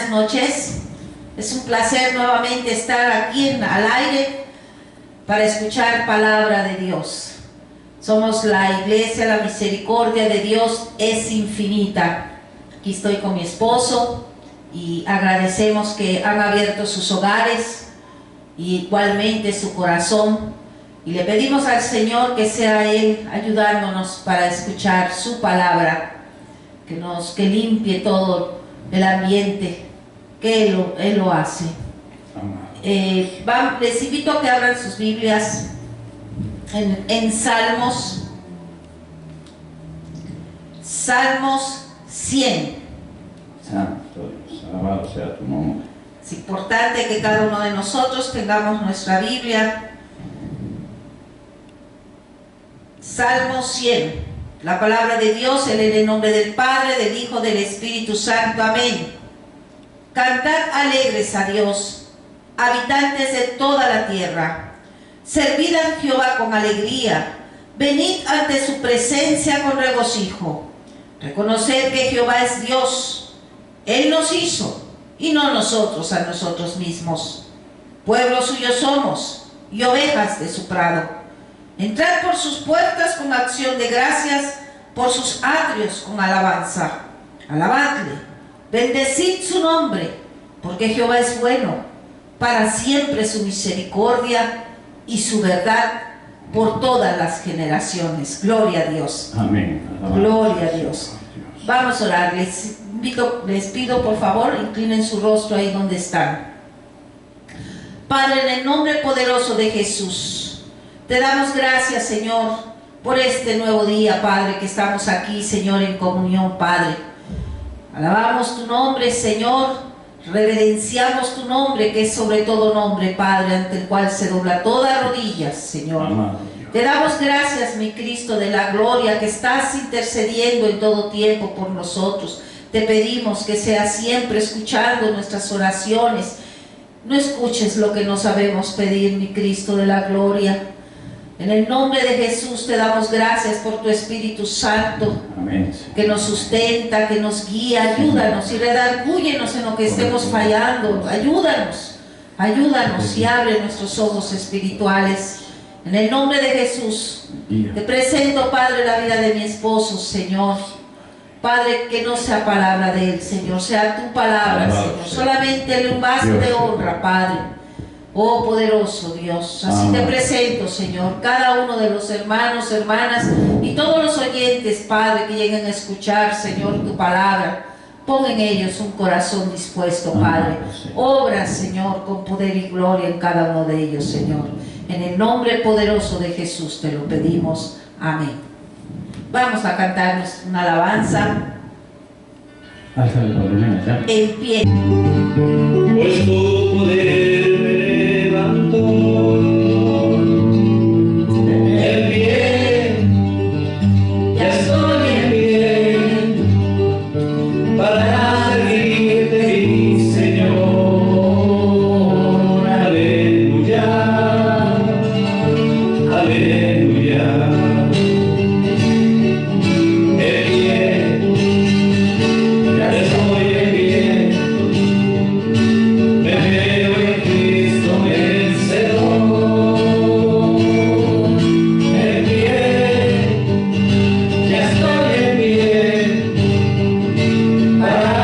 buenas noches. Es un placer nuevamente estar aquí al aire para escuchar palabra de Dios. Somos la iglesia, la misericordia de Dios es infinita. Aquí estoy con mi esposo y agradecemos que han abierto sus hogares y igualmente su corazón. Y le pedimos al Señor que sea Él ayudándonos para escuchar su palabra, que limpie todo el ambiente, que Él lo hace. Les invito a que abran sus Biblias en Salmos 100. Santo Dios, alabado sea tu nombre. Es importante que cada uno de nosotros tengamos nuestra Biblia. Salmo 100. La palabra de Dios, en el nombre del Padre, del Hijo, del Espíritu Santo. Amén. Cantad alegres a Dios, habitantes de toda la tierra. Servid a Jehová con alegría. Venid ante su presencia con regocijo. Reconoced que Jehová es Dios. Él nos hizo, y no nosotros a nosotros mismos. Pueblo suyo somos, y ovejas de su prado. Entrad por sus puertas con acción de gracias, por sus atrios con alabanza. Alabadle, bendecid su nombre, porque Jehová es bueno, para siempre su misericordia y su verdad por todas las generaciones. Gloria a Dios. Amén. Gloria a Dios. Vamos a orar. Les pido por favor, inclinen su rostro ahí donde están. Padre, en el nombre poderoso de Jesús, te damos gracias, Señor, por este nuevo día, Padre, que estamos aquí, Señor, en comunión, Padre. Alabamos tu nombre, Señor, reverenciamos tu nombre, que es sobre todo nombre, Padre, ante el cual se dobla toda rodilla, Señor. Te damos gracias, mi Cristo de la gloria, que estás intercediendo en todo tiempo por nosotros. Te pedimos que seas siempre escuchando nuestras oraciones. No escuches lo que no sabemos pedir, mi Cristo de la gloria. En el nombre de Jesús te damos gracias por tu Espíritu Santo. Amén. Que nos sustenta, que nos guía. Ayúdanos y redargúyenos en lo que estemos fallando. Ayúdanos y abre nuestros ojos espirituales. En el nombre de Jesús te presento, Padre, la vida de mi esposo, Señor. Padre, que no sea palabra de él, Señor, sea tu palabra, Señor. Solamente un vaso de honra, Padre. Oh poderoso Dios, así te presento, Señor, cada uno de los hermanos, hermanas y todos los oyentes, Padre, que lleguen a escuchar, Señor, tu palabra. Pon en ellos un corazón dispuesto, Padre. Obra, Señor, con poder y gloria en cada uno de ellos, Señor. En el nombre poderoso de Jesús te lo pedimos. Amén. Vamos a cantarnos una alabanza. En pie. Pues tu poder me levantó en pie, ya estoy en pie para servirte, mi Señor. Aleluya, aleluya. Para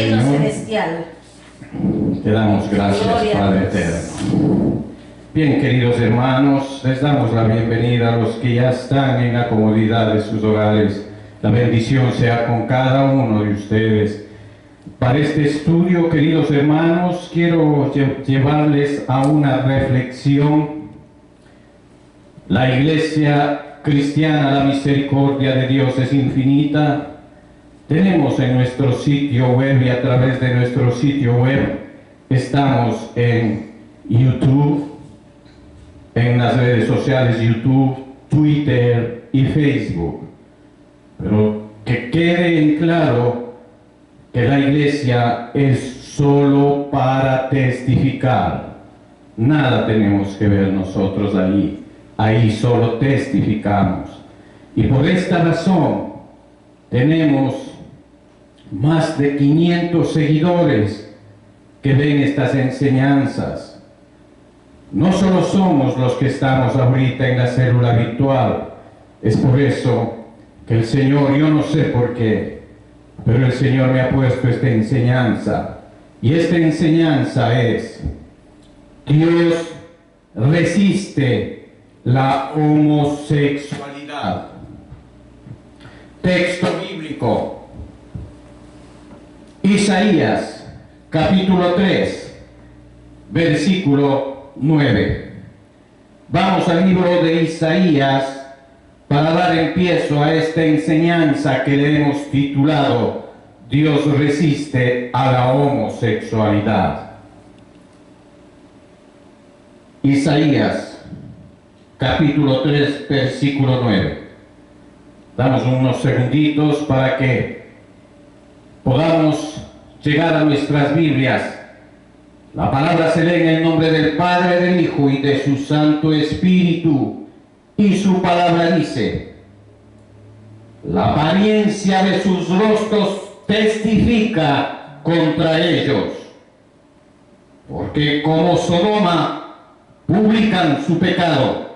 Reino Señor. celestial. Te damos gracias, Gloria a Padre Dios. eterno. Bien, queridos hermanos, les damos la bienvenida a los que ya están en la comodidad de sus hogares. La bendición sea con cada uno de ustedes. Para este estudio, queridos hermanos, quiero llevarles a una reflexión. La Iglesia Cristiana, la Misericordia de Dios es infinita. Tenemos en nuestro sitio web y a través de nuestro sitio web estamos en YouTube, en las redes sociales YouTube, Twitter y Facebook. Pero que quede en claro que la Iglesia es solo para testificar. Nada tenemos que ver nosotros ahí. Ahí solo testificamos. Y por esta razón tenemos más de 500 seguidores que ven estas enseñanzas. No solo somos los que estamos ahorita en la célula virtual, es por eso que el Señor, yo no sé por qué, pero el Señor me ha puesto esta enseñanza. Y esta enseñanza es: Dios resiste la homosexualidad. Texto bíblico. Isaías, capítulo 3, versículo 9. Vamos al libro de Isaías para dar empiezo a esta enseñanza que le hemos titulado Dios resiste a la homosexualidad. Isaías, capítulo 3, versículo 9. Damos unos segunditos para que podamos llegar a nuestras Biblias. La palabra se lee en el nombre del Padre, del Hijo y de su Santo Espíritu. Y su palabra dice: la apariencia de sus rostros testifica contra ellos, porque como Sodoma publican su pecado,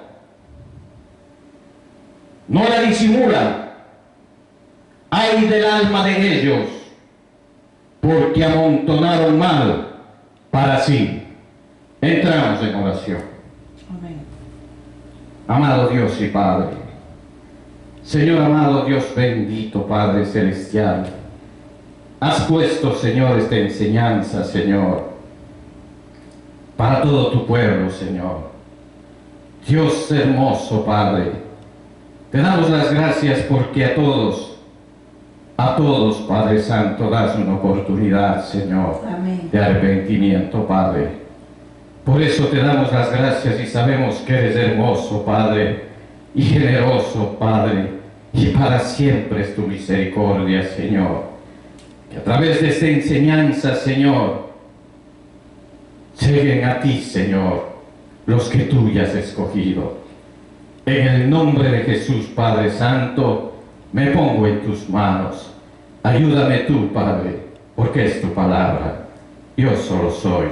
no la disimulan. Ay del alma de ellos, porque amontonaron mal para sí. Entramos en oración. Amén. Amado Dios y Padre, Señor amado Dios bendito, Padre celestial, has puesto, Señor, esta enseñanza, Señor, para todo tu pueblo, Señor. Dios hermoso, Padre, te damos las gracias porque a todos, Padre Santo, das una oportunidad, Señor, Amén. de arrepentimiento, Padre. Por eso te damos las gracias y sabemos que eres hermoso, Padre, y generoso, Padre, y para siempre es tu misericordia, Señor. Que a través de esta enseñanza, Señor, lleguen a ti, Señor, los que tú ya has escogido. En el nombre de Jesús, Padre Santo, me pongo en tus manos. Ayúdame tú, Padre, porque es tu palabra. Yo solo soy,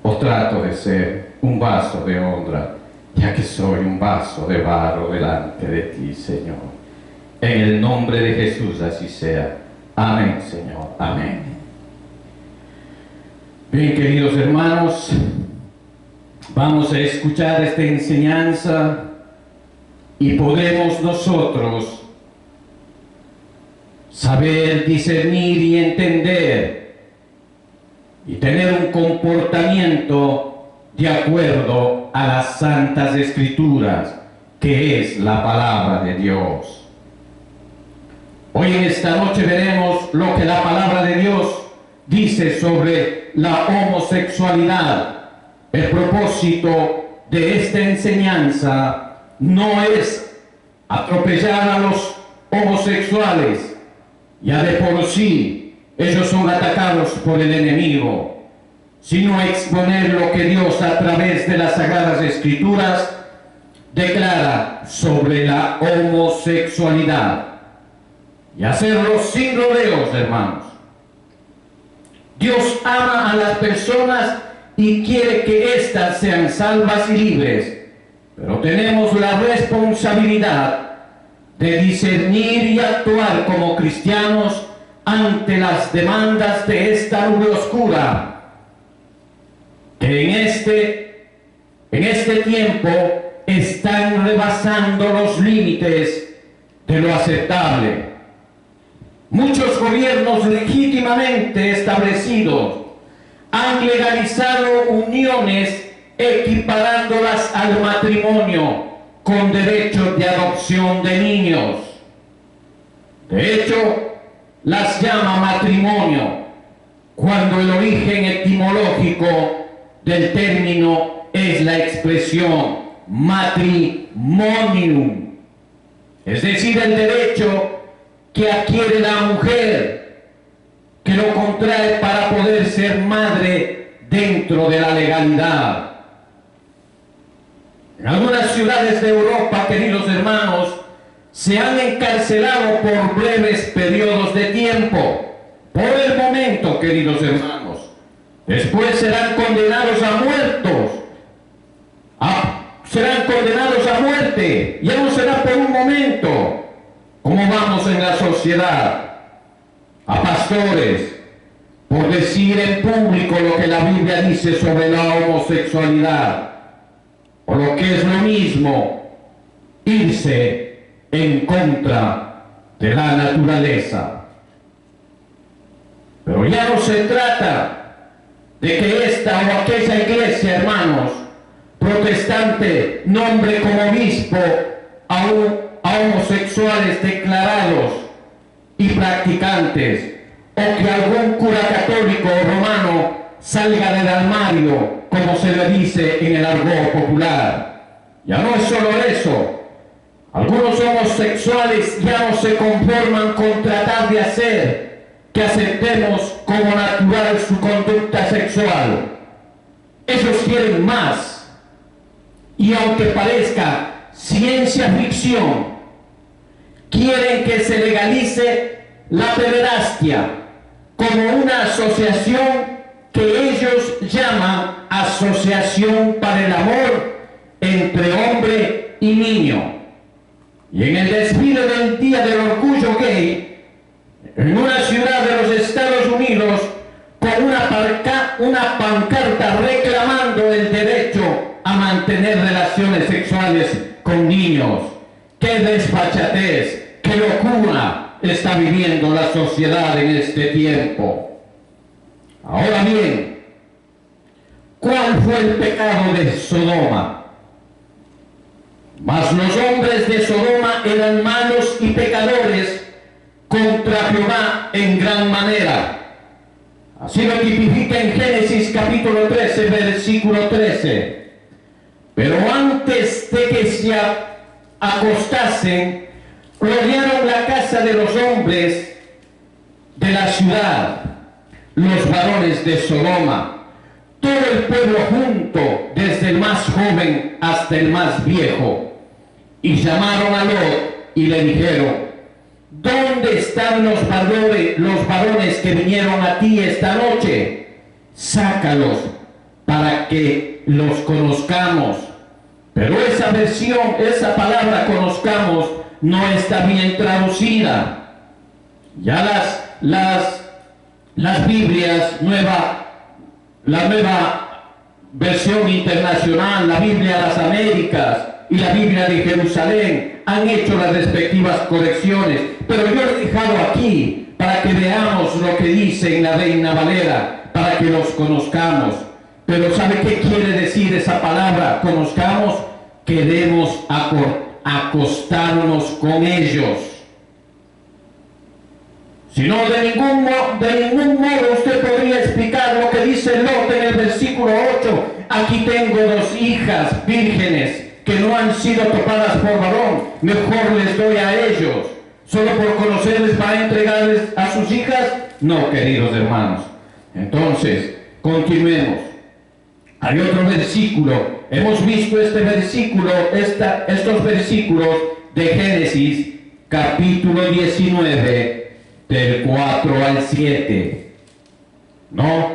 o trato de ser, un vaso de honra, ya que soy un vaso de barro delante de ti, Señor. En el nombre de Jesús así sea. Amén, Señor. Amén. Bien, queridos hermanos, vamos a escuchar esta enseñanza y podemos nosotros saber discernir y entender y tener un comportamiento de acuerdo a las santas escrituras, que es la palabra de Dios. Hoy en esta noche veremos lo que la palabra de Dios dice sobre la homosexualidad. El propósito de esta enseñanza no es atropellar a los homosexuales. Ya de por sí ellos son atacados por el enemigo, sino exponer lo que Dios a través de las Sagradas Escrituras declara sobre la homosexualidad, y hacerlo sin rodeos, hermanos. Dios ama a las personas y quiere que éstas sean salvas y libres, pero tenemos la responsabilidad de discernir y actuar como cristianos ante las demandas de esta nube oscura, que en este tiempo están rebasando los límites de lo aceptable. Muchos gobiernos legítimamente establecidos han legalizado uniones equiparándolas al matrimonio con derechos de adopción de niños. De hecho, las llama matrimonio cuando el origen etimológico del término es la expresión matrimonium, es decir, el derecho que adquiere la mujer, que lo contrae para poder ser madre dentro de la legalidad. En algunas ciudades de Europa, queridos hermanos, se han encarcelado por breves periodos de tiempo, por el momento, queridos hermanos. Después serán condenados a muerte. Ya no será por un momento, como vamos en la sociedad. A pastores, por decir en público lo que la Biblia dice sobre la homosexualidad, o lo que es lo mismo, irse en contra de la naturaleza. Pero ya no se trata de que esta o aquella iglesia, hermanos, protestante, nombre como obispo a homosexuales declarados y practicantes, o que algún cura católico o romano salga del armario, como se le dice en el argot popular. Ya no es solo eso. Algunos homosexuales ya no se conforman con tratar de hacer que aceptemos como natural su conducta sexual. Ellos quieren más. Y aunque parezca ciencia ficción, quieren que se legalice la pederastia como una asociación que ellos llaman Asociación para el Amor entre Hombre y Niño. Y en el desfile del Día del Orgullo Gay, en una ciudad de los Estados Unidos, con una pancarta reclamando el derecho a mantener relaciones sexuales con niños. ¡Qué desfachatez, qué locura está viviendo la sociedad en este tiempo! Ahora bien, ¿cuál fue el pecado de Sodoma? Mas los hombres de Sodoma eran malos y pecadores contra Jehová en gran manera. Así lo tipifica en Génesis capítulo 13, versículo 13. Pero antes de que se acostasen, rodearon la casa de los hombres de la ciudad, los varones de Sodoma, todo el pueblo junto, desde el más joven hasta el más viejo. Y llamaron a Lot y le dijeron: ¿dónde están los varones que vinieron a ti esta noche? Sácalos para que los conozcamos. Pero esa versión, esa palabra conozcamos, no está bien traducida. Ya las Biblias, la nueva versión internacional, la Biblia de las Américas y la Biblia de Jerusalén han hecho las respectivas correcciones, pero yo he dejado aquí para que veamos lo que dice en la Reina Valera, para que los conozcamos. Pero ¿sabe qué quiere decir esa palabra? Conozcamos, que debemos acostarnos con ellos. Si no, de ningún modo usted podría explicar lo que dice Lot en el versículo 8. Aquí tengo 2 hijas vírgenes que no han sido topadas por varón, mejor les doy a ellos. ¿Solo por conocerles para entregarles a sus hijas? No, queridos hermanos. Entonces, continuemos. Hay otro versículo. Hemos visto estos versículos de Génesis, capítulo 19, del 4 al 7. ¿No?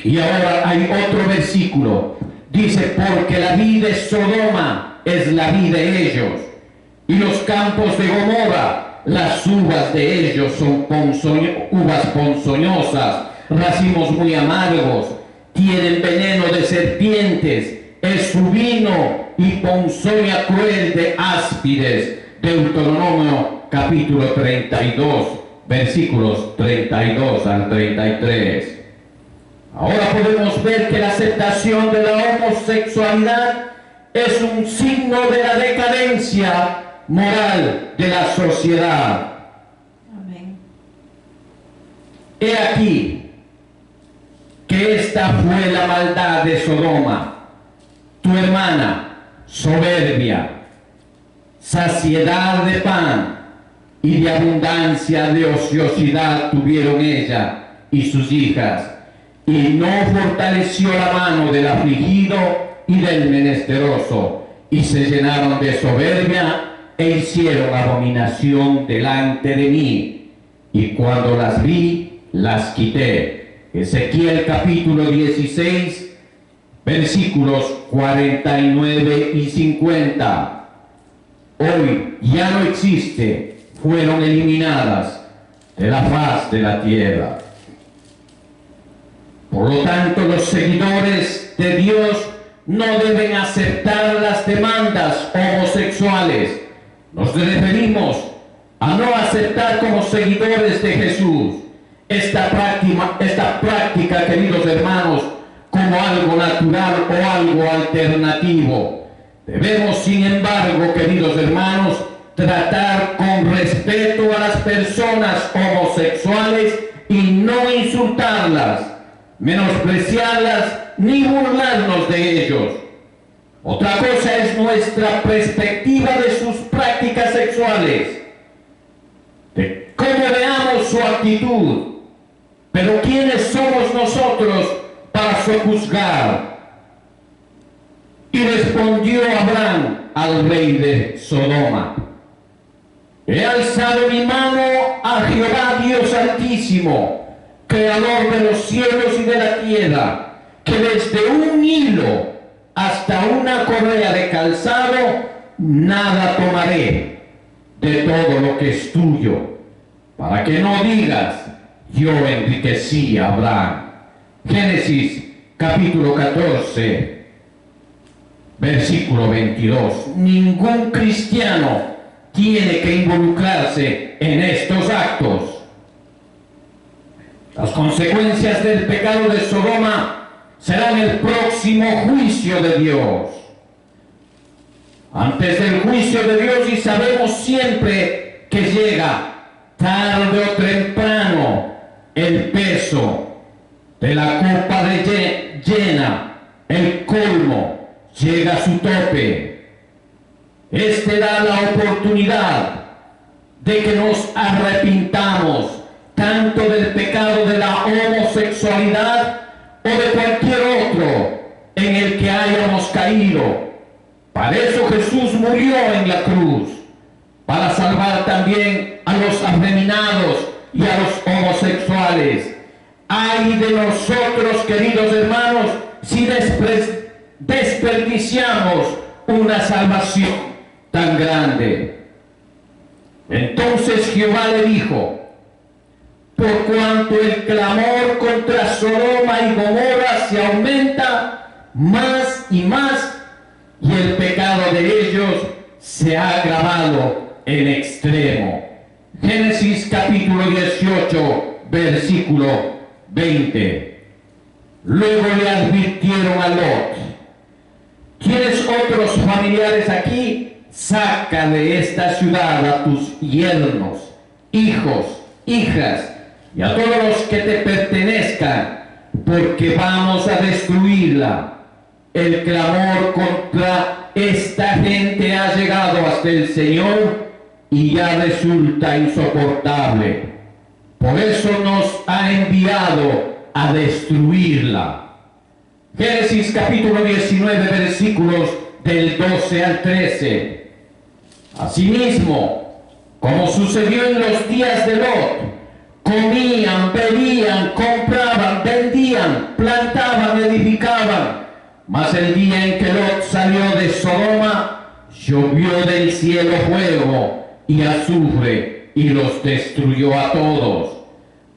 Y ahora hay otro versículo. Dice: porque la vida de Sodoma es la vida de ellos, y los campos de Gomorra las uvas de ellos son uvas ponzoñosas, racimos muy amargos, tienen veneno de serpientes, es su vino y ponzoña cruel de áspides. Deuteronomio capítulo 32, versículos 32 al 33. Ahora podemos ver que la aceptación de la homosexualidad es un signo de la decadencia moral de la sociedad. Amén. He aquí que esta fue la maldad de Sodoma, tu hermana, soberbia, saciedad de pan y de abundancia de ociosidad tuvieron ella y sus hijas, y no fortaleció la mano del afligido y del menesteroso, y se llenaron de soberbia e hicieron abominación delante de mí, y cuando las vi, las quité. Ezequiel capítulo 16, versículos 49 y 50. Hoy ya no existe, fueron eliminadas de la faz de la tierra. Por lo tanto, los seguidores de Dios no deben aceptar las demandas homosexuales. Nos referimos a no aceptar como seguidores de Jesús esta práctica, queridos hermanos, como algo natural o algo alternativo. Debemos, sin embargo, queridos hermanos, tratar con respeto a las personas homosexuales y no insultarlas, menospreciarlas ni burlarnos de ellos. Otra cosa es nuestra perspectiva de sus prácticas sexuales, de cómo veamos su actitud. Pero ¿quiénes somos nosotros para sojuzgar? Y respondió Abraham al rey de Sodoma: he alzado mi mano a Jehová Dios Altísimo, creador de los cielos y de la tierra, que desde un hilo hasta una correa de calzado nada tomaré de todo lo que es tuyo, para que no digas: yo enriquecí a Abraham. Génesis capítulo 14, versículo 22. Ningún cristiano tiene que involucrarse en estos actos. Las consecuencias del pecado de Sodoma serán el próximo juicio de Dios. Antes del juicio de Dios, y sabemos siempre que llega tarde o temprano, el peso de la copa llena, el colmo, llega a su tope. Este da la oportunidad de que nos arrepintamos tanto del pecado de la homosexualidad o de cualquier otro en el que hayamos caído. Para eso Jesús murió en la cruz, para salvar también a los afeminados y a los homosexuales. Ay de nosotros, queridos hermanos, si desperdiciamos una salvación tan grande. Entonces Jehová le dijo: por cuanto el clamor contra Sodoma y Gomorra se aumenta más y más, y el pecado de ellos se ha agravado en extremo. Génesis capítulo 18, versículo 20. Luego le advirtieron a Lot: ¿tienes otros familiares aquí? Saca de esta ciudad a tus yernos, hijos, hijas, y a todos los que te pertenezcan, porque vamos a destruirla. El clamor contra esta gente ha llegado hasta el Señor y ya resulta insoportable. Por eso nos ha enviado a destruirla. Génesis capítulo 19, versículos del 12 al 13. Asimismo, como sucedió en los días de Lot, comían, bebían, compraban, vendían, plantaban, edificaban. Mas el día en que Lot salió de Sodoma, llovió del cielo fuego y azufre y los destruyó a todos.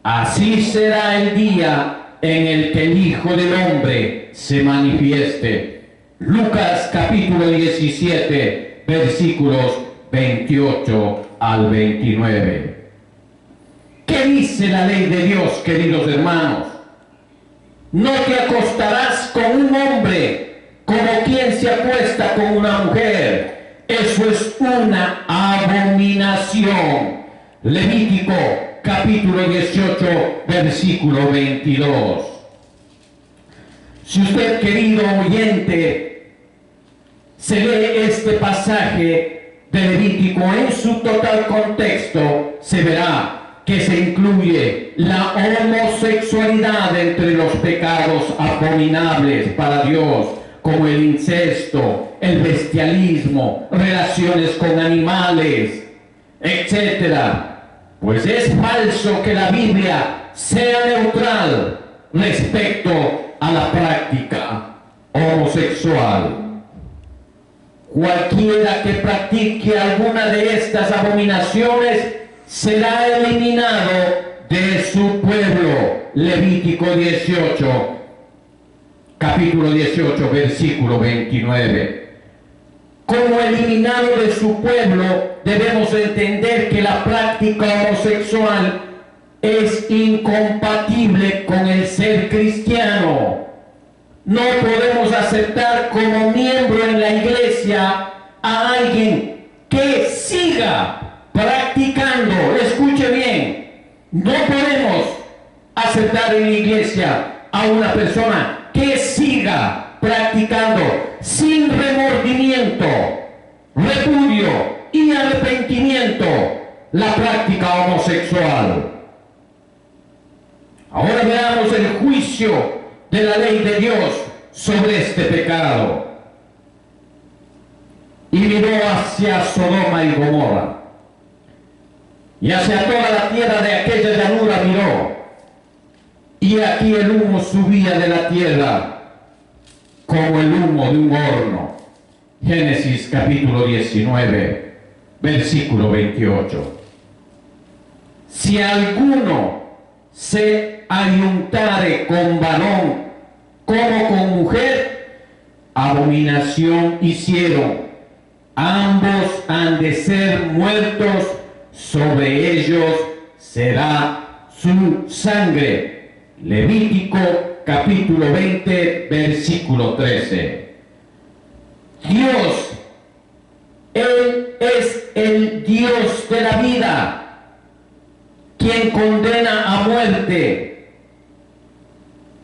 Así será el día en el que el Hijo del Hombre se manifieste. Lucas capítulo 17, versículos 28 al 29. ¿Qué dice la ley de Dios, queridos hermanos? No te acostarás con un hombre como quien se acuesta con una mujer. Eso es una abominación. Levítico capítulo 18, versículo 22. Si usted, querido oyente, se lee este pasaje de Levítico en su total contexto, se verá que se incluye la homosexualidad entre los pecados abominables para Dios, como el incesto, el bestialismo, relaciones con animales, etc. Pues es falso que la Biblia sea neutral respecto a la práctica homosexual. Cualquiera que practique alguna de estas abominaciones será eliminado de su pueblo. Levítico 18, capítulo 18, versículo 29. Como eliminado de su pueblo, debemos entender que la práctica homosexual es incompatible con el ser cristiano. No podemos aceptar como miembro en la iglesia a alguien que siga practicando. Escuche bien, no podemos aceptar en la iglesia a una persona que siga practicando sin remordimiento, repudio y arrepentimiento la práctica homosexual. Ahora veamos el juicio de la ley de Dios sobre este pecado. Y miró hacia Sodoma y Gomorra, y hacia toda la tierra de aquella llanura miró, y aquí el humo subía de la tierra como el humo de un horno. Génesis capítulo 19, versículo 28. Si alguno se ayuntare con varón como con mujer, abominación hicieron. Ambos han de ser muertos, sobre ellos será su sangre. Levítico capítulo 20, versículo 13. Dios, Él es el Dios de la vida, quien condena a muerte.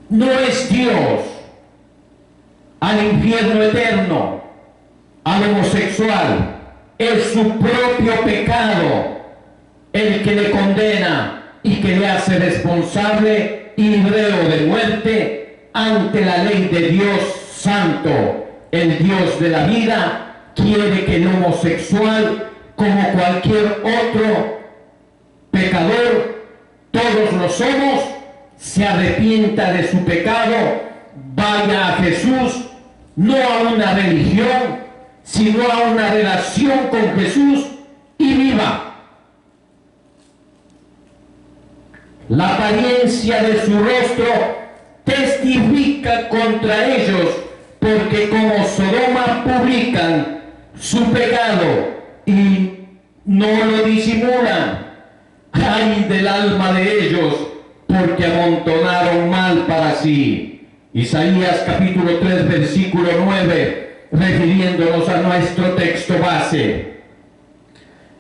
No es Dios al infierno eterno, al homosexual. Es su propio pecado el que le condena y que le hace responsable y librero de muerte ante la ley de Dios santo. El Dios de la vida quiere que el homosexual, como cualquier otro pecador, todos lo somos, se arrepienta de su pecado, vaya a Jesús, no a una religión, sino a una relación con Jesús, y viva. La apariencia de su rostro testifica contra ellos, porque como Sodoma publican su pecado y no lo disimulan. Ay del alma de ellos, porque amontonaron mal para sí. Isaías capítulo 3, versículo 9, refiriéndonos a nuestro texto base.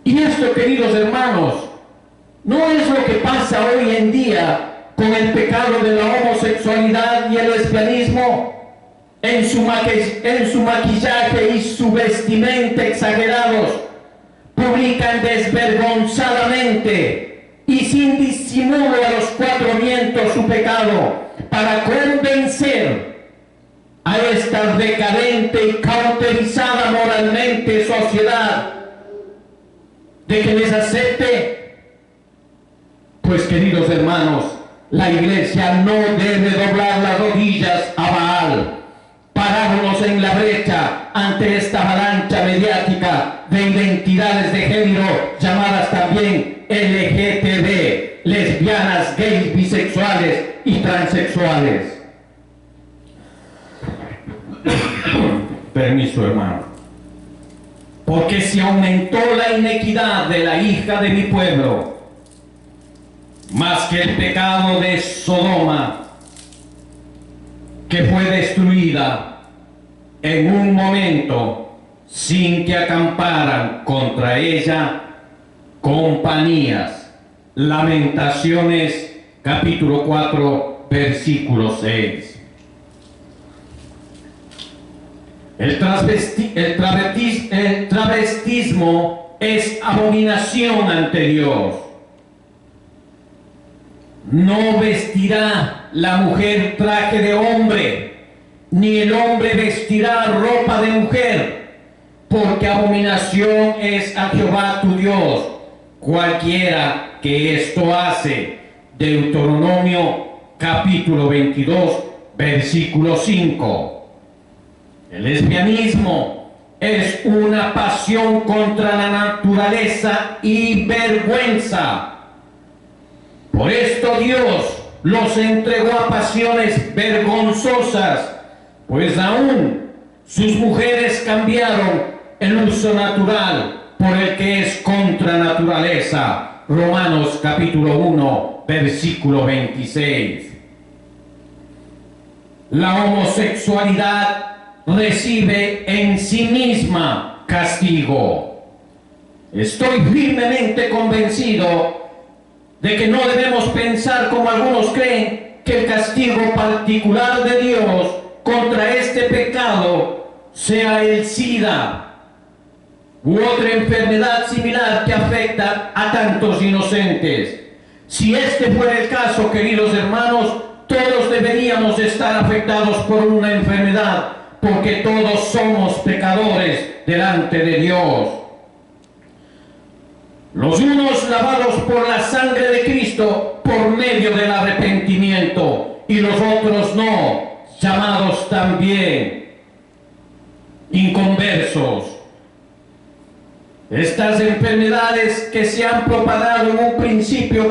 Y esto, queridos hermanos, no es lo que pasa hoy en día con el pecado de la homosexualidad y el lesbianismo, en su maquillaje y su vestimenta exagerados. Publican desvergonzadamente y sin disimulo a los cuatro vientos su pecado, para convencer a esta decadente y cauterizada moralmente sociedad de que les acepte. Pues, queridos hermanos, la iglesia no debe doblar las rodillas a Baal, pararnos en la brecha ante esta avalancha mediática de identidades de género llamadas también LGTB, lesbianas, gays, bisexuales y transexuales. Permiso, hermano. Porque se aumentó la inequidad de la hija de mi pueblo, más que el pecado de Sodoma, que fue destruida en un momento sin que acamparan contra ella compañías. Lamentaciones, capítulo 4, versículo 6. El travestismo es abominación ante Dios. No vestirá la mujer traje de hombre, ni el hombre vestirá ropa de mujer, porque abominación es a Jehová tu Dios cualquiera que esto hace. Deuteronomio capítulo 22, versículo 5. El lesbianismo es una pasión contra la naturaleza y vergüenza. Por esto Dios los entregó a pasiones vergonzosas, pues aún sus mujeres cambiaron el uso natural por el que es contra naturaleza. Romanos capítulo 1, versículo 26. La homosexualidad recibe en sí misma castigo. Estoy firmemente convencido de que no debemos pensar como algunos creen, que el castigo particular de Dios contra este pecado sea el SIDA u otra enfermedad similar que afecta a tantos inocentes. Si este fuera el caso, queridos hermanos, todos deberíamos estar afectados por una enfermedad, porque todos somos pecadores delante de Dios. Los unos lavados por la sangre de Cristo por medio del arrepentimiento, y los otros no, llamados también inconversos. Estas enfermedades que se han propagado en un principio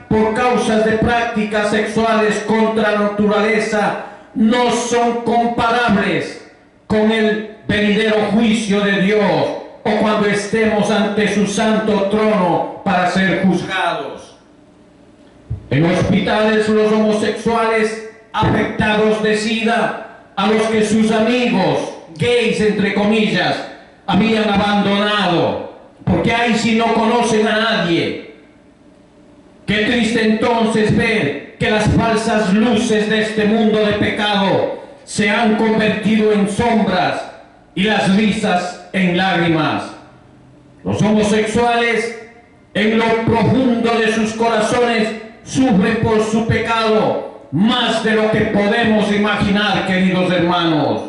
por causas de prácticas sexuales contra la naturaleza no son comparables con el venidero juicio de Dios, o cuando estemos ante su santo trono para ser juzgados. En hospitales, los homosexuales afectados de SIDA, a los que sus amigos, gays entre comillas, habían abandonado, porque ahí sí no conocen a nadie. Qué triste entonces ver que las falsas luces de este mundo de pecado se han convertido en sombras y las risas en lágrimas. Los homosexuales, en lo profundo de sus corazones, sufren por su pecado más de lo que podemos imaginar, queridos hermanos.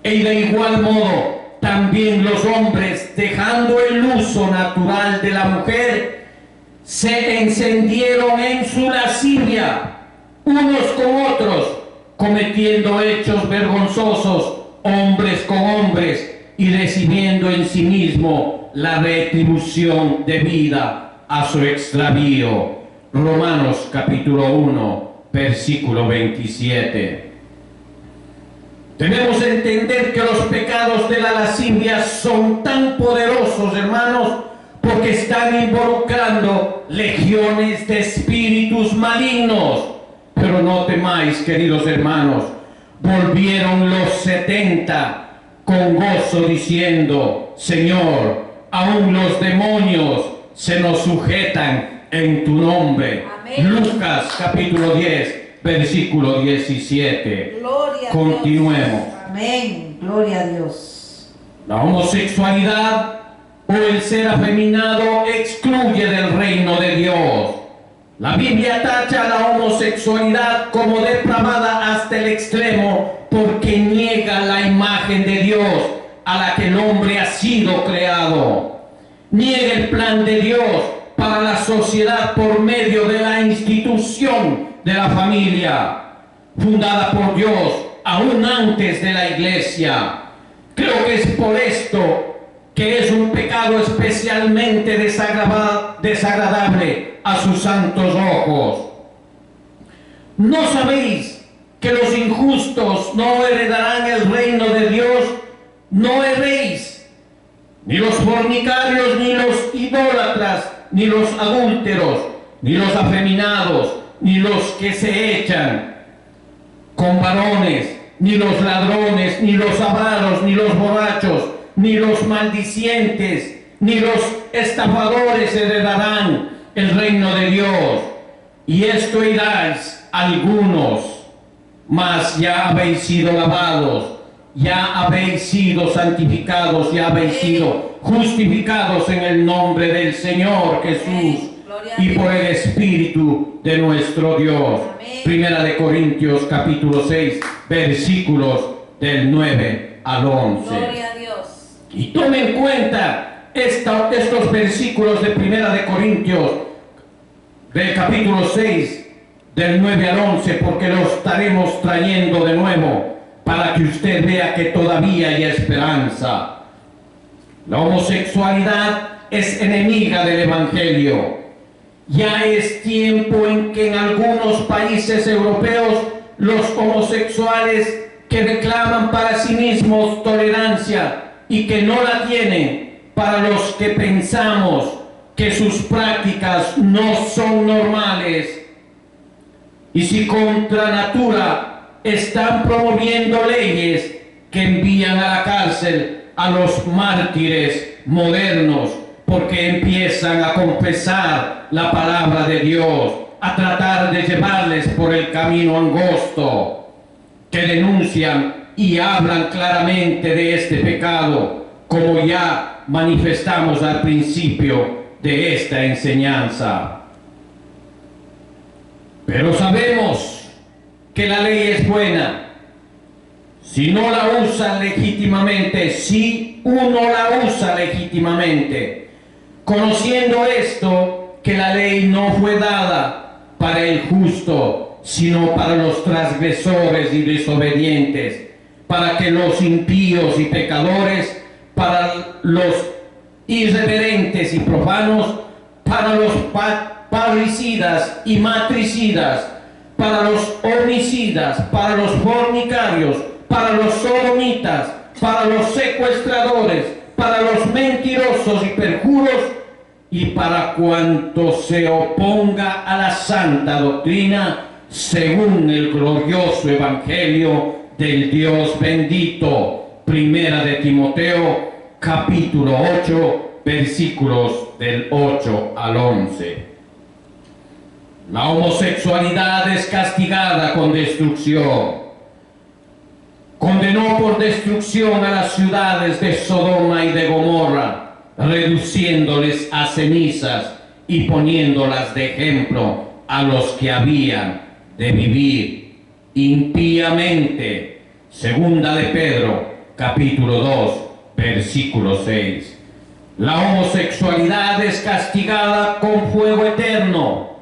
Y de igual modo, también los hombres, dejando el uso natural de la mujer, se encendieron en su lascivia, unos con otros, cometiendo hechos vergonzosos, hombres con hombres, y recibiendo en sí mismo la retribución debida a su extravío. Romanos capítulo 1, versículo 27. Debemos entender que los pecados de la lascivia son tan poderosos, hermanos, porque están involucrando legiones de espíritus malignos. Pero no temáis, queridos hermanos, volvieron los 70 con gozo diciendo: Señor, aún los demonios se nos sujetan en tu nombre. Amén. Lucas capítulo 10, versículo 17. Gloria a Continuemos. Dios. Amén. Gloria a Dios. La homosexualidad o el ser afeminado excluye del reino de Dios. La Biblia tacha a la homosexualidad como depravada hasta el extremo, porque niega la imagen de Dios a la que el hombre ha sido creado. Niega el plan de Dios para la sociedad por medio de la institución de la familia, fundada por Dios aún antes de la iglesia. Creo que es por esto que es un pecado especialmente desagradable a sus santos ojos. ¿No sabéis que los injustos no heredarán el reino de Dios? No erréis, ni los fornicarios, ni los idólatras, ni los adúlteros, ni los afeminados, ni los que se echan con varones, ni los ladrones, ni los avaros, ni los borrachos, ni los maldicientes, ni los estafadores heredarán el reino de Dios. Y esto iráis algunos, mas ya habéis sido lavados, ya habéis sido santificados, ya habéis sido justificados en el nombre del Señor Jesús y por el Espíritu de nuestro Dios. Primera de Corintios capítulo 6, versículos del 9 al 11. Gloria a Dios. Y tome en cuenta estos versículos de Primera de Corintios, del capítulo 6, del 9 al 11, porque los estaremos trayendo de nuevo para que usted vea que todavía hay esperanza. La homosexualidad es enemiga del Evangelio. Ya es tiempo en que en algunos países europeos los homosexuales que reclaman para sí mismos tolerancia y que no la tienen, para los que pensamos que sus prácticas no son normales, y si contra natura están promoviendo leyes que envían a la cárcel a los mártires modernos porque empiezan a confesar la palabra de Dios, a tratar de llevarles por el camino angosto, que denuncian y hablan claramente de este pecado, como ya manifestamos al principio de esta enseñanza. Pero sabemos que la ley es buena si no la usa legítimamente, si uno la usa legítimamente, conociendo esto, que la ley no fue dada para el justo, sino para los transgresores y desobedientes, para que los impíos y pecadores, para los irreverentes y profanos, para los parricidas y matricidas, para los homicidas, para los fornicarios, para los sodomitas, para los secuestradores, para los mentirosos y perjuros, y para cuanto se oponga a la santa doctrina, según el glorioso evangelio del Dios bendito. Primera de Timoteo, capítulo 8, versículos del 8 al 11. La homosexualidad es castigada con destrucción. Condenó por destrucción a las ciudades de Sodoma y de Gomorra, reduciéndoles a cenizas y poniéndolas de ejemplo a los que habían de vivir impíamente. Segunda de Pedro, capítulo 2, versículo 6. La homosexualidad es castigada con fuego eterno,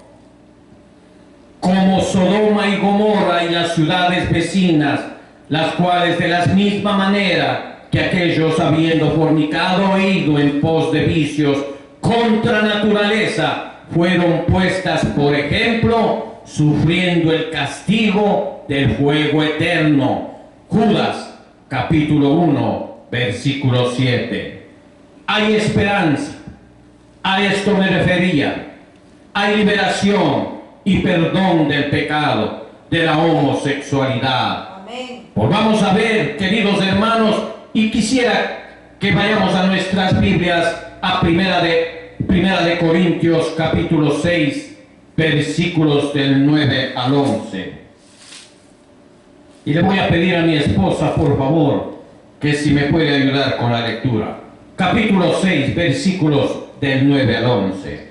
como Sodoma y Gomorra y las ciudades vecinas, las cuales de la misma manera que aquellos, habiendo fornicado e ido en pos de vicios contra naturaleza, fueron puestas por ejemplo, sufriendo el castigo del fuego eterno. Judas, capítulo 1, versículo 7. Hay esperanza, a esto me refería. Hay liberación y perdón del pecado, de la homosexualidad. Amén. Pues vamos a ver, queridos hermanos, y quisiera que vayamos a nuestras Biblias a Primera de Corintios capítulo 6, versículos del 9 al 11. Y le voy a pedir a mi esposa, por favor, que si me puede ayudar con la lectura. Capítulo 6, versículos del 9 al 11.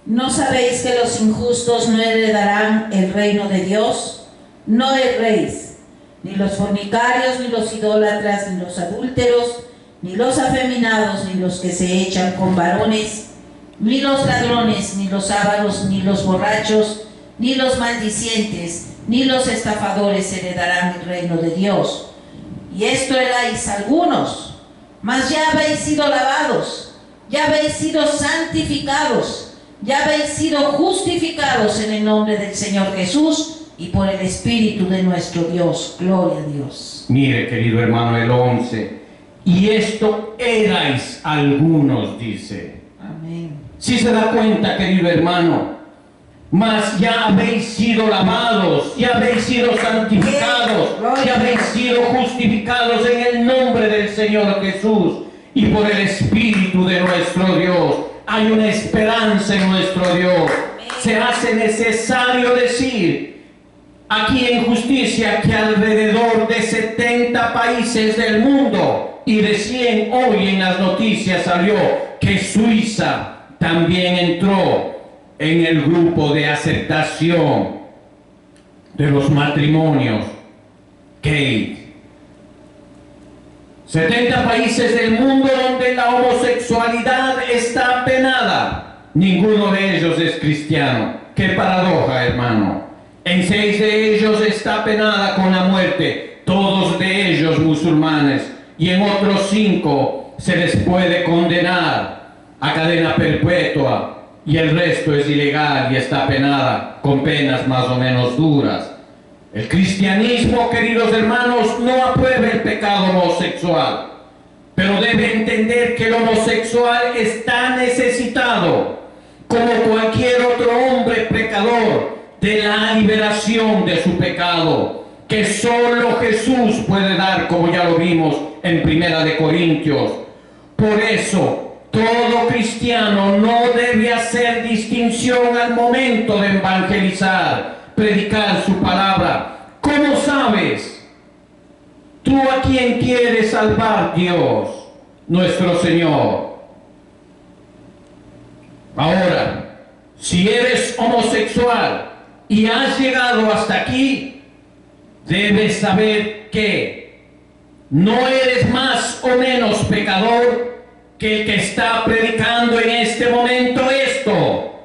¿No sabéis que los injustos no heredarán el reino de Dios? No erréis. Ni los fornicarios, ni los idólatras, ni los adúlteros, ni los afeminados, ni los que se echan con varones, ni los ladrones, ni los ávaros, ni los borrachos, ni los maldicientes, ni los estafadores heredarán el reino de Dios. Y esto erais algunos, mas ya habéis sido lavados, ya habéis sido santificados, ya habéis sido justificados en el nombre del Señor Jesús y por el Espíritu de nuestro Dios. Gloria a Dios. Mire, querido hermano, el 11. Y esto erais algunos, dice. Amén. Si se da cuenta, querido hermano, mas ya habéis sido lavados, ya habéis sido santificados, ya habéis sido justificados en el nombre del Señor Jesús y por el Espíritu de nuestro Dios. Hay una esperanza en nuestro Dios. Se hace necesario decir aquí en Justicia que alrededor de 70 países del mundo, y recién hoy en las noticias salió que Suiza también entró en el grupo de aceptación de los matrimonios gay. 70 países del mundo donde la homosexualidad está penada. Ninguno de ellos es cristiano. Qué paradoja, hermano. En 6 de ellos está penada con la muerte, todos de ellos musulmanes, y en otros 5 se les puede condenar a cadena perpetua, y el resto es ilegal y está penada con penas más o menos duras. El cristianismo, queridos hermanos, no aprueba el pecado homosexual, pero debe entender que el homosexual está necesitado, como cualquier otro hombre pecador, de la liberación de su pecado, que solo Jesús puede dar, como ya lo vimos en 1 de Corintios. Por eso, todo cristiano no debe hacer distinción al momento de evangelizar, predicar su palabra. ¿Cómo sabes? ¿Tú a quién quieres salvar, Dios, nuestro Señor? Ahora, si eres homosexual y has llegado hasta aquí, debes saber que no eres más o menos pecador que el que está predicando en este momento esto.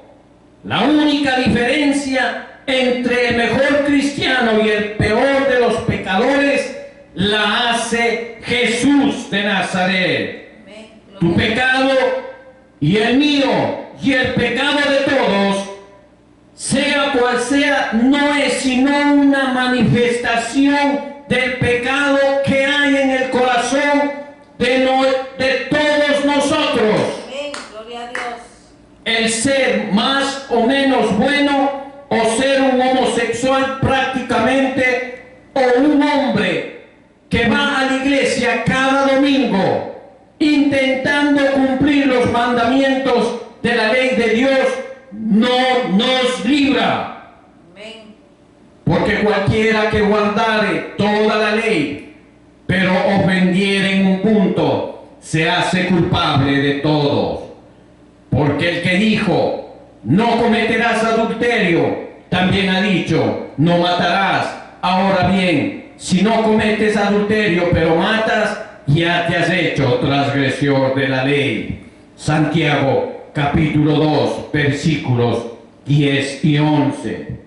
La única diferencia entre el mejor cristiano y el peor de los pecadores la hace Jesús de Nazaret. Tu pecado y el mío y el pecado de todos, sea cual sea, no es sino una manifestación del pecado que hay en el corazón de todos nosotros. Amén. Gloria a Dios. El ser más o menos bueno, o ser un homosexual prácticamente, o un hombre que va a la iglesia cada domingo intentando cumplir los mandamientos de la ley de Dios, no nos libra. Amén. Porque cualquiera que guardare toda la ley, pero ofendiere en un punto, se hace culpable de todos. Porque el que dijo, no cometerás adulterio, también ha dicho, no matarás. Ahora bien, si no cometes adulterio, pero matas, ya te has hecho transgresor de la ley. Santiago, capítulo 2, versículos 10 y 11.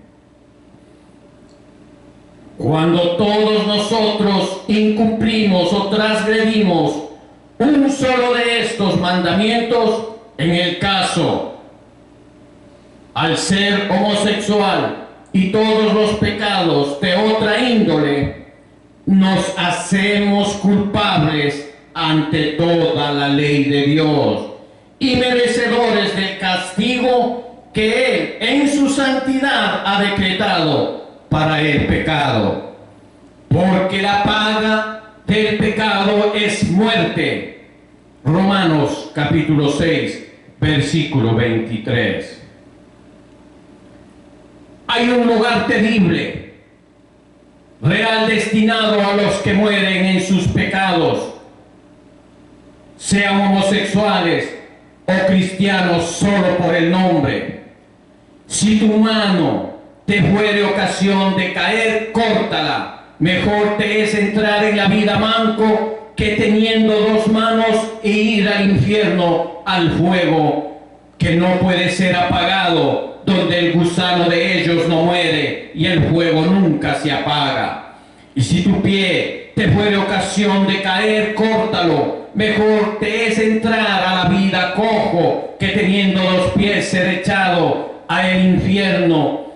Cuando todos nosotros incumplimos o transgredimos un solo de estos mandamientos, en el caso, al ser homosexual y todos los pecados de otra índole, nos hacemos culpables ante toda la ley de Dios y merecedores del castigo que Él en su santidad ha decretado para el pecado, porque la paga del pecado es muerte. Romanos capítulo 6, versículo 23. Hay un lugar terrible, real, destinado a los que mueren en sus pecados, sean homosexuales o cristianos solo por el nombre. Si tu mano te fuere ocasión de caer, córtala. Mejor te es entrar en la vida manco que teniendo 2 manos e ir al infierno, al fuego que no puede ser apagado, donde el gusano de ellos no muere y el fuego nunca se apaga. Y si tu pie te fuere ocasión de caer, córtalo. Mejor te es entrar a la vida cojo que teniendo 2 pies ser echado a el infierno,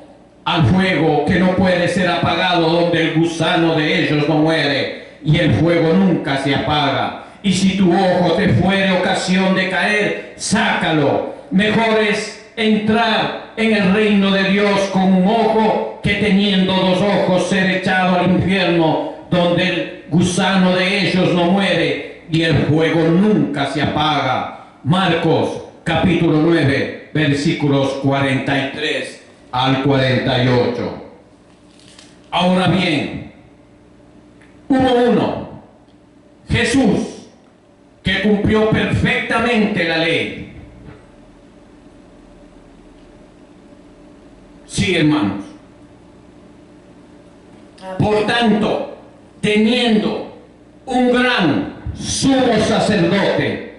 al fuego que no puede ser apagado, donde el gusano de ellos no muere y el fuego nunca se apaga. Y si tu ojo te fuere ocasión de caer, sácalo. Mejor es entrar en el reino de Dios con un ojo que teniendo 2 ojos ser echado al infierno, donde el gusano de ellos no muere y el fuego nunca se apaga. Marcos capítulo 9 versículos 43 al 48. Ahora bien, 1:1. Jesús, que cumplió perfectamente la ley. Sí, hermanos. Por tanto, teniendo un gran sumo sacerdote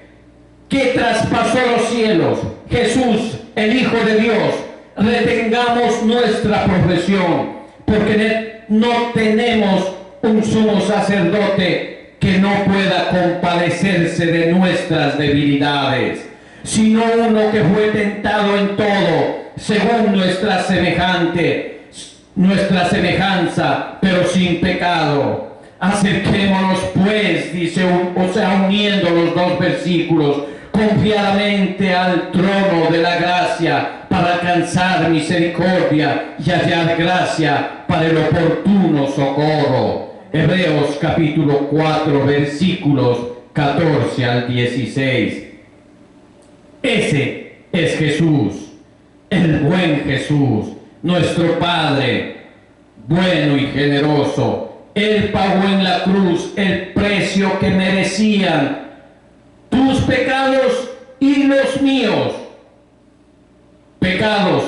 que traspasó los cielos, Jesús, el Hijo de Dios, retengamos nuestra profesión, porque no tenemos un sumo sacerdote que no pueda compadecerse de nuestras debilidades, sino uno que fue tentado en todo, según nuestra semejanza, pero sin pecado. Acerquémonos pues, dice, uniendo los 2 versículos, confiadamente al trono de la gracia, para alcanzar misericordia y hallar gracia para el oportuno socorro. Hebreos capítulo 4 versículos 14 al 16. Ese es Jesús, el buen Jesús, nuestro Padre, bueno y generoso. Él pagó en la cruz el precio que merecían tus pecados y los míos. Pecados,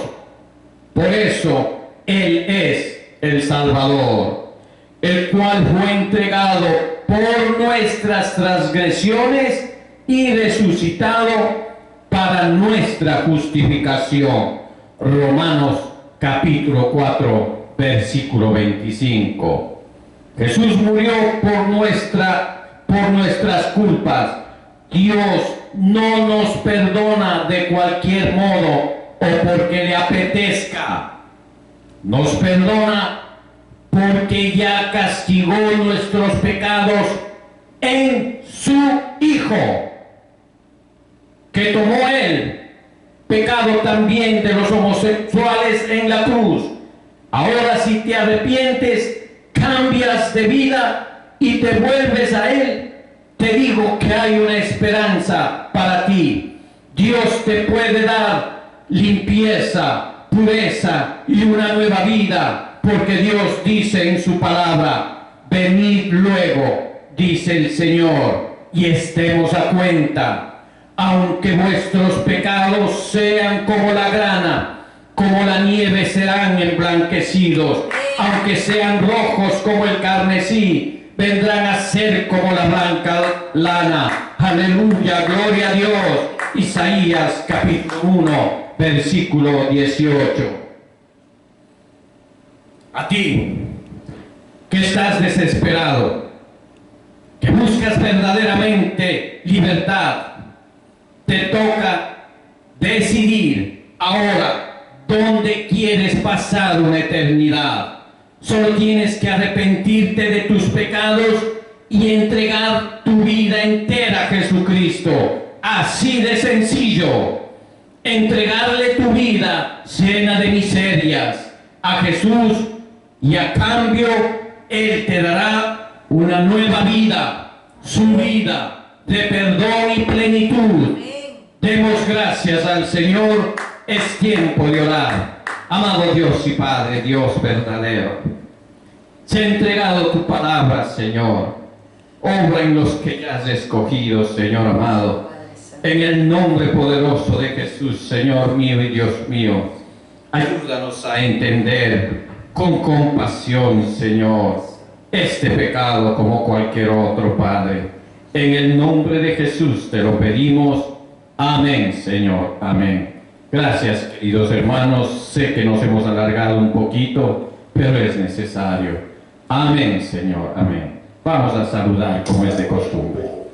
por eso Él es el Salvador, el cual fue entregado por nuestras transgresiones y resucitado para nuestra justificación. Romanos capítulo 4 versículo 25. Jesús murió por nuestras culpas. Dios no nos perdona de cualquier modo o porque le apetezca. Nos perdona porque ya castigó nuestros pecados en su Hijo, que tomó Él pecado también de los homosexuales en la cruz. Ahora, si te arrepientes, cambias de vida y te vuelves a Él, te digo que hay una esperanza para ti. Dios te puede dar limpieza, pureza y una nueva vida, porque Dios dice en su palabra: venid luego, dice el Señor, y estemos a cuenta. Aunque vuestros pecados sean como la grana, como la nieve serán emblanquecidos. Aunque sean rojos como el carmesí, vendrán a ser como la blanca lana. Aleluya, gloria a Dios. Isaías capítulo 1, versículo 18. A ti, que estás desesperado, que buscas verdaderamente libertad, te toca decidir ahora dónde quieres pasar una eternidad. Solo tienes que arrepentirte de tus pecados y entregar tu vida entera a Jesucristo. Así de sencillo. Entregarle tu vida llena de miserias a Jesús, y a cambio Él te dará una nueva vida, su vida de perdón y plenitud. Demos gracias al Señor. Es tiempo de orar. Amado Dios y Padre, Dios verdadero, te he entregado tu palabra, Señor. Obra en los que ya has escogido, Señor amado. En el nombre poderoso de Jesús, Señor mío y Dios mío, ayúdanos a entender con compasión, Señor, este pecado como cualquier otro, Padre. En el nombre de Jesús te lo pedimos. Amén, Señor, amén. Gracias, queridos hermanos. Sé que nos hemos alargado un poquito, pero es necesario. Amén, Señor, amén. Vamos a saludar como es de costumbre.